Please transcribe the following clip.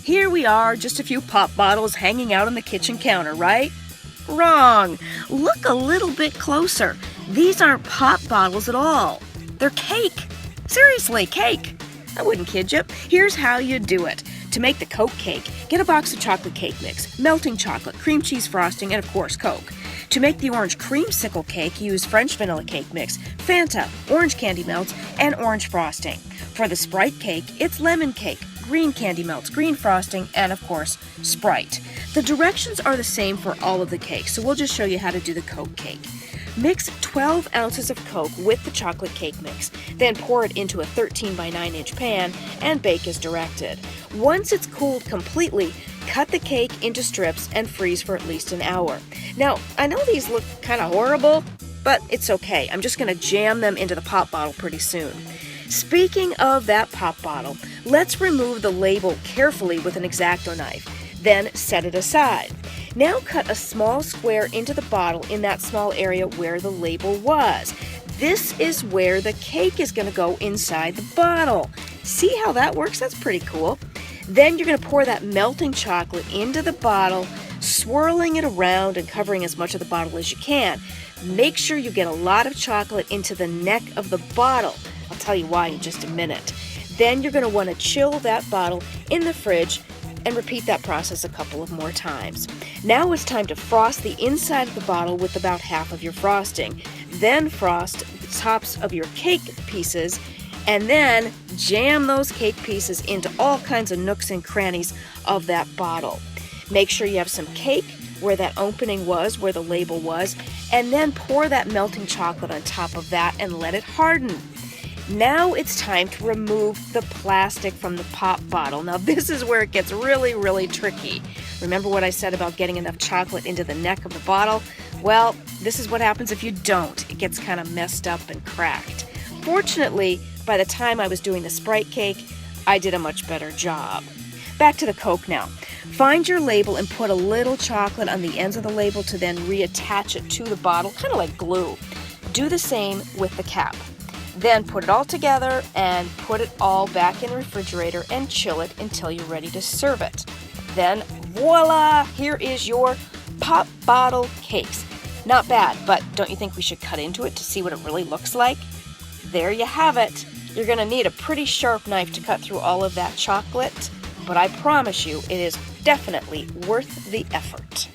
Here we are, just a few pop bottles hanging out on the kitchen counter, right? Wrong. Look a little bit closer. These aren't pop bottles at all. They're cake. Seriously, cake. I wouldn't kid you. Here's how you do it. To make the Coke cake, get a box of chocolate cake mix, melting chocolate, cream cheese frosting, and of course, Coke. To make the orange creamsicle cake, use French vanilla cake mix, Fanta, orange candy melts, and orange frosting. For the Sprite cake, it's lemon cake, green candy melts, green frosting, and of course, Sprite. The directions are the same for all of the cakes, so we'll just show you how to do the Coke cake. Mix 12 ounces of Coke with the chocolate cake mix, then pour it into a 13 by 9 inch pan and bake as directed. Once it's cooled completely, cut the cake into strips and freeze for at least an hour. Now, I know these look kind of horrible, but it's okay. I'm just going to jam them into the pop bottle pretty soon. Speaking of that pop bottle, let's remove the label carefully with an X-Acto knife. Then set it aside. Now cut a small square into the bottle in that small area where the label was. This is where the cake is going to go inside the bottle. See how that works? That's pretty cool. Then you're going to pour that melting chocolate into the bottle, swirling it around and covering as much of the bottle as you can. Make sure you get a lot of chocolate into the neck of the bottle. I'll tell you why in just a minute. Then you're going to want to chill that bottle in the fridge and repeat that process a couple of more times. Now it's time to frost the inside of the bottle with about half of your frosting. Then frost the tops of your cake pieces, and then jam those cake pieces into all kinds of nooks and crannies of that bottle. Make sure you have some cake where that opening was, where the label was, and then pour that melting chocolate on top of that and let it harden. Now it's time to remove the plastic from the pop bottle. Now this is where it gets really, really tricky. Remember what I said about getting enough chocolate into the neck of the bottle? Well, this is what happens if you don't. It gets kind of messed up and cracked. Fortunately, by the time I was doing the Sprite cake, I did a much better job. Back to the Coke now. Find your label and put a little chocolate on the ends of the label to then reattach it to the bottle, kind of like glue. Do the same with the cap. Then put it all together and put it all back in the refrigerator and chill it until you're ready to serve it. Then voila, here is your pop bottle cakes. Not bad, but don't you think we should cut into it to see what it really looks like? There you have it. You're going to need a pretty sharp knife to cut through all of that chocolate, but I promise you it is definitely worth the effort.